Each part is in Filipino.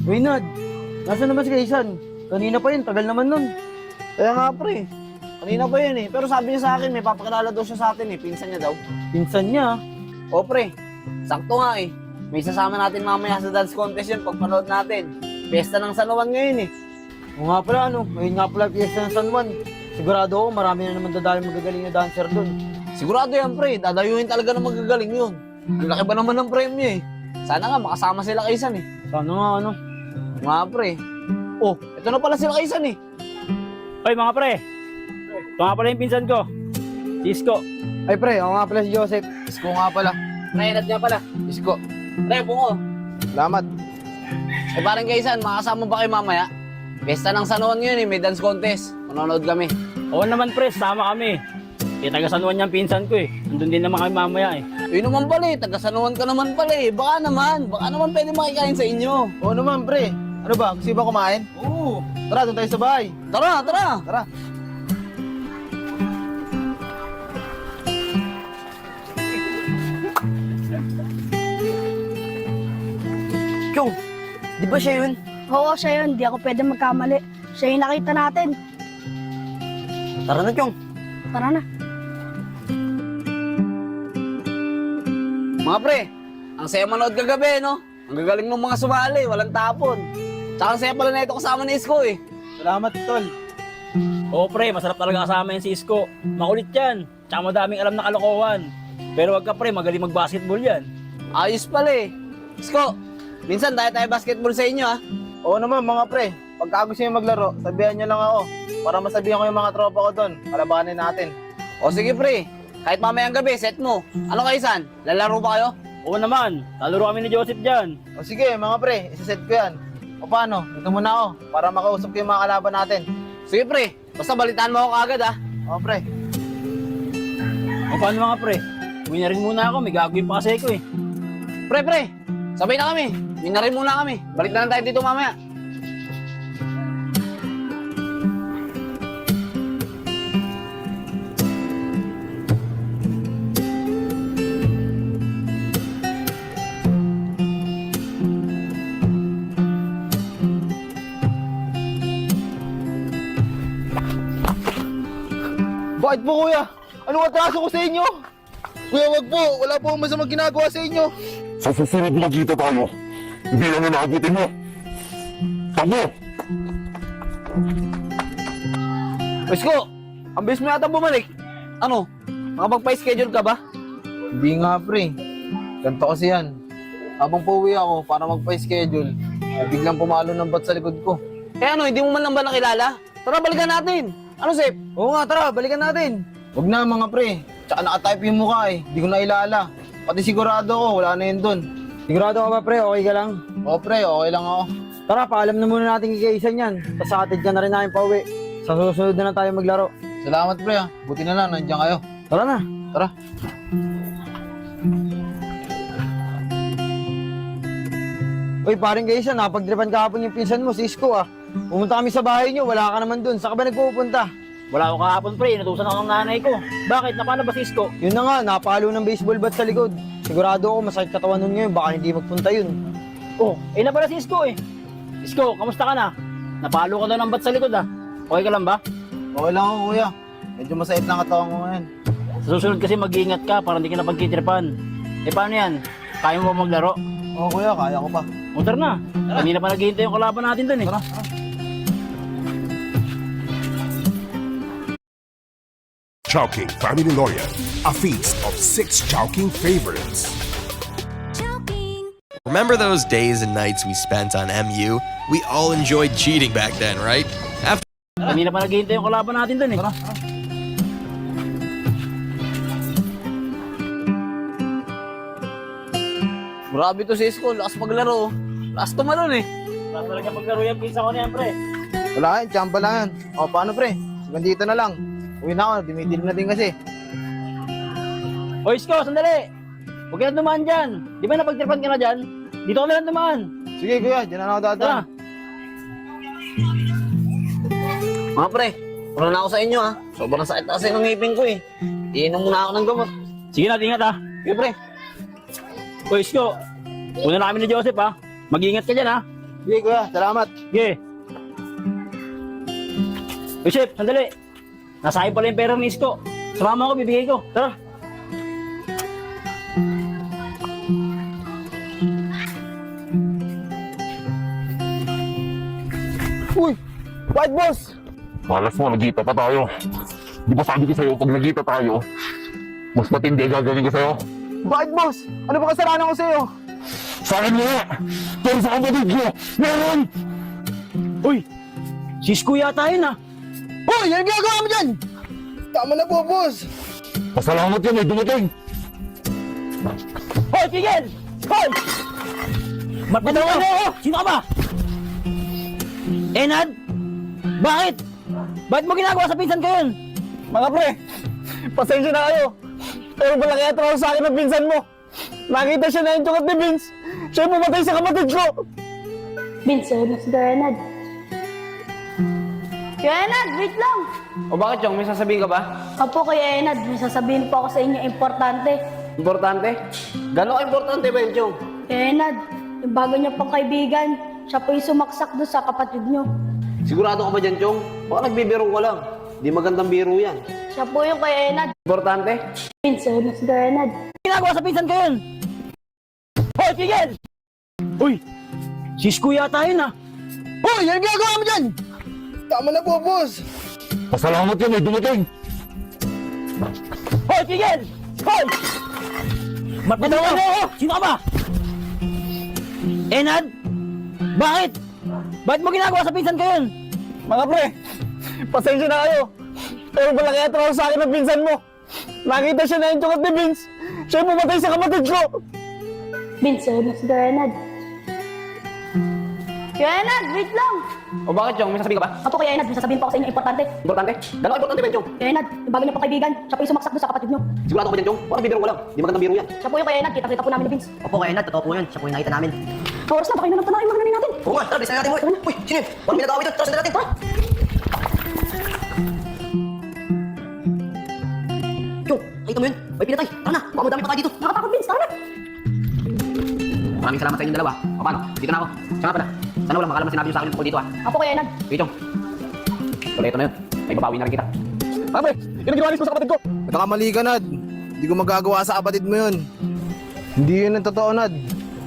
Uy, Nad. Nasaan naman si Kaysan? Kanina pa yun, tagal naman nun. Kaya nga pre, kanina pa yun eh. Pero sabi niya sa akin, may papakilala daw siya sa atin eh. Pinsan niya daw. Pinsan niya. O pre, sakto nga eh. May sasama natin mamaya sa dance contest yun pagpanood natin. Pesta ng San Juan ngayon eh. O nga pala, ngayon nga pala piyesta ng San Juan. Sigurado ako, marami na naman dadaling magagaling na dancer dun. Sigurado yan pre, dadayuhin talaga ng magagaling yun. Ang laki ba naman ng premyo eh. Sana nga makasama sila Kaysan eh. Sana nga, Nga pre. Oh, ito na pala sila Kaysan eh. Hoy mga pre, ito nga pala yung pinsan ko, si Isko. Ay pre, ako nga pala si Joseph. Isko nga pala. Nainat nga pala. Isko. Pre, bungo. Salamat. Eh parang Kaysan, makasama ba kayo mamaya? Pesta ng San Juan ngayon eh, may dance contest. Manonood kami. Oo naman pre, sama kami. Eh taga San Juan yung pinsan ko eh. Andun din naman kami mamaya eh. Yun naman pala eh, taga San Juan ka naman pala eh. Baka naman pwede makikain sa inyo. Oo naman pre. Ano ba, gusto ba kumain? Oo. Tara, doon tayo sa bahay. Tara, tara. Tara. Chong, di ba siya yun? Oo, siya yun. Di ako pwede magkamali. Siya yung nakita natin. Tara na, Chong. Tara na. Mga pre, ang saya manood kagabi no? Ang gagaling ng mga sumali, walang tapon. Tsaka ang saya pala na ito kasama ni Isko eh. Salamat, tol. Oo pre, masarap talaga kasama yung si Isko. Makulit yan, tsaka madaming alam na kalokohan. Pero wag ka pre, magaling mag-basketball yan. Ayos pala eh. Isko, minsan tayo basketball sa inyo ah. Oo naman, mga pre. Pagka gusto nyo maglaro, sabihan nyo lang ako. Para masabihan ko yung mga tropa ko doon. Kalabanin natin. O sige pre, kahit mamayang gabi, set mo. Ano Kaysan? Lalaro ba kayo? Oo naman, lalaro kami ni Joseph dyan. O sige, mga pre, isaset ko yan. O paano? Dito muna ako para makausap ko yung mga kalaban natin. Sige pre, basta balitaan mo ako kaagad ah. O pre. O paano mga pre? Uwi na rin muna ako, may gagawin pa kasi ko eh. Pre, sabay na kami. Minarin muna kami. Balik na lang tayo dito mamaya. Bakit po kuya? Anong atraso ko sa inyo? Kuya, wag po. Wala po akong masamang ginagawa sa inyo. Sa susunod na kita tayo, hindi lang na naabutin mo. Tabo! Isko, ang bilis mo yata bumalik. Ano? Makapagpa-schedule ka ba? Hindi nga pre. Ganito kasi yan. Habang pauwi ako para magpa-schedule, biglang pumalo ng bat sa likod ko. Eh ano, hindi mo man lang ba nakilala? Tara, balikan natin. Ano, Sep? Oo nga, tara, balikan natin. Huwag na mga pre. Tsaka nakatype yung mukha eh. Hindi ko na ilala. Pati sigurado ko, wala na yun dun. Sigurado ka ba pre? Okay ka lang? Oo pre, okay lang ako. Tara, paalam na muna natin kay Kaysan yan. Tapos atid ka na rin namin pauwi. Sa susunod na lang tayo maglaro. Salamat pre ah. Buti na lang, nandiyan kayo. Tara na. Tara. Uy, paring Kaysan, napagtripan kahapon yung pinsan mo, si Isko ah. Pumunta kami sa bahay niyo, wala ka naman dun. Saan ka ba nagpupunta? Wala ako kahapon pre, inutusan ako ng nanay ko. Bakit? Napano ba si Isko? Yun na nga, napalo ng baseball bat sa likod. Sigurado ako masakit katawan nun ngayon, baka hindi magpunta yun. Oh, na pala si Isko eh. Isko, kamusta ka na? Napalo ka daw ng bat sa likod ah. Okay ka lang ba? Okay lang ako kuya. Medyo masakit lang katawan ko ngayon. Sa susunod kasi mag-iingat ka para hindi ka napagkitripan. Eh paano yan? Kaya mo ba maglaro? Oo kuya, kaya ko pa. Motor na. Kanina pa naghihintay yung kalaban natin dun eh. Tara, tara. Chowking Family Lawyer, a feast of 6 Chowking favorites. Remember those days and nights we spent on MU? We all enjoyed cheating back then, right? After Kanina pa naghihintay yung kalaban natin dun eh. Tara, tara. Grabe to si Isko, lakas maglaro. Lakas tumalon eh. Wala talaga maglaro yung pinsa ko na yan pre. Wala yan, tsamba lang yan. O paano pre? Hanggang dito na lang. Uwi na ako, dumidilim na din kasi. O Isko, sandali! Huwag ka na dumaan dyan. Di ba napagtripan ka na dyan? Dito ka na lang dumaan. Sige kuya, dyan na ako Tara. dadaan. Mga pre, wala na ako sa inyo ha. Sobrang sakit na kasi ng ngipin ko eh. Iinom muna ako ng gamot. Sige na, ingat ha. Sige pre. O Isko, una na kami ni Joseph ha. Mag-iingat ka dyan ha. Sige kuya, salamat. Sige. Uy, Chef, sandali. Nasahin pala yung pera ni Isko. Sumama ko, bibigay ko. Tara. Uy! White boss! Malas mo, nagkita pa tayo. Di ba sabi ko sa'yo, pag nagkita tayo, mas matindi ang gagawin ko sa'yo. Bakit boss? Ano ba kasalanan ko sa'yo? Sa akin mo nga! Pero sa kapatid ko, meron! Uy, si Isko yata yun ah. Hoy! Yan ang ginagawa mo dyan! Tama na po, boss! Pasalamat ka, may dumating! Hoy, tigil! Hoy! Matbitawan mo ako! Sino ka ba? Enad? Bakit? Bakit mo ginagawa sa pinsan ko yun? Mga pre, pasensya na kayo. Pero malaki ang trabaho sa akin ng pinsan mo. Nakita siya na yung tukat ni Vince. Siya yung pumatay sa kapatid ko. Vince, na si Enad. Kuya Enad, wait lang. O bakit, Chong? May sasabihin ka ba? Opo, Kuya Enad, may sasabihin po ako sa inyo importante. Importante? Gano'ng importante ba yun, Chong? Kuya Enad, yung bago niyo pong kaibigan, siya po yung sumaksak doon sa kapatid niyo. Sigurado ka ba dyan, Chong? Baka nagbibiro ka lang. Di magandang biro yan. Siya po yung Kuya Enad. Importante? Vince, na si Enad. Ginagawa sa pinsan ko yun? Hoy, tigil! Uy, si Isko yata yun ah. Hoy! Yan ang ginagawa mo dyan! Tama na po, boss! Pasalamat ka, may dumating! Hoy, tigil! Hoy! Matbitawan mo ako! Sino ka ba? Enad? Bakit? Bakit mo ginagawa sa pinsan ko yun? Mga pre, pasensya na kayo. Pero malaki ang trabaho sa akin ng pinsan mo. Nakita siya na yung tukat ni Vince. Siya yung pumatay sa kapatid ko. Vince, na si Enad. Kuya Enad, wait lang. O bakit, Chong? May sasabihin ka ba? Opo, Kuya Enad, may sasabihin po ako sa inyo importante. Importante? Gano'ng importante ba yun, Chong? Kuya Enad, yung bago niyo pong kaibigan, siya po yung sumaksak doon sa kapatid niyo. Sigurado ka ba dyan, Chong? Baka nagbibiro ka lang. Di magandang biro yan. Siya po yung Kuya Enad, kita-kita po namin ni Vince. Opo, kaya na, totoo po yun. Siya po yung nakita namin. Oras na, baka yun naman yung mga namin natin. Oo nga, tara, bisa natin mo. Uy, sino yun? Walang pinag-away doon. Tara, sundan natin. Tara! Yung, nakita mo yun? May pinatay. Tara na, baka madami pa tayo dito. Nakatakot, Vince, tara na. Maraming salamat sa inyong dalawa. O paano? Dito na ako. Siya nga pala. Sana walang makalaman sinabi niyo sa akin tungkol dito, ah. Opo, Kuya Enad. Sige, Chong. Tuloy ito na yun. May babawi na rin kita. Mga pre, yun ang ginawa ko sa kapatid ko. Nagkakamali ka, Nad. Hindi ko magagawa sa kapatid mo yun. Hindi yun ang totoo, Nad.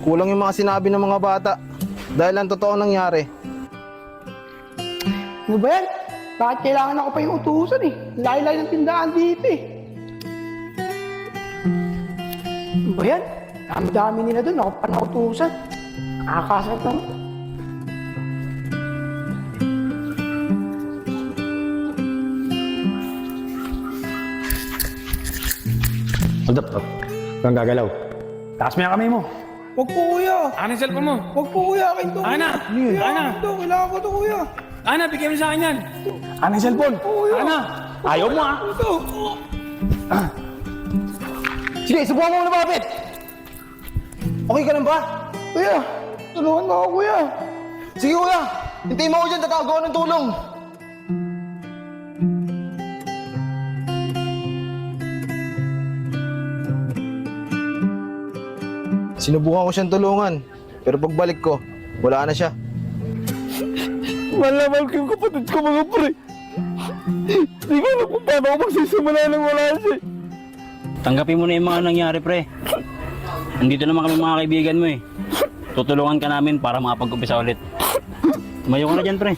Kulang yung mga sinabi ng mga bata. Dahil ang totoo nangyari. Ano ba yan? Bakit kailangan ako pa yung utusan eh? Layo-layo ng tindahan dito eh. Ano ba yan? Dami-dami nila doon. Ako pa na utusan. Nakakasakit naman. Hold up. Kang gagalaw. Taas mo yung kamay mo. Huwag po kuya. Ano yung cellphone mo? Huwag po kuya. Akin to. Ana! Kuya, Ana! akin to. Kailangan ko to kuya. Ana, bigyan mo sa akin yan. Ano yung cellphone? Kuya. Ana! Ayaw mo ah. Ito. Sige, subukan mo lumapit. Okay ka lang ba? Kuya. Tulungan mo ako kuya. Sige kuya, hintayin mo ako dyan, tatawag ako ng tulong. Sinubukan ko siyang tulungan, pero pagbalik ko, wala na siya. Malamal ko yung kapatid ko mga pre. Hindi ko alam kung paano ako magsisimula ng wala siya. Tanggapin mo na yung mga nangyari, pre. Nandito naman kami mga kaibigan mo eh. Tutulungan ka namin para makapag-umpisa ulit. Tumayo ka na dyan, pre.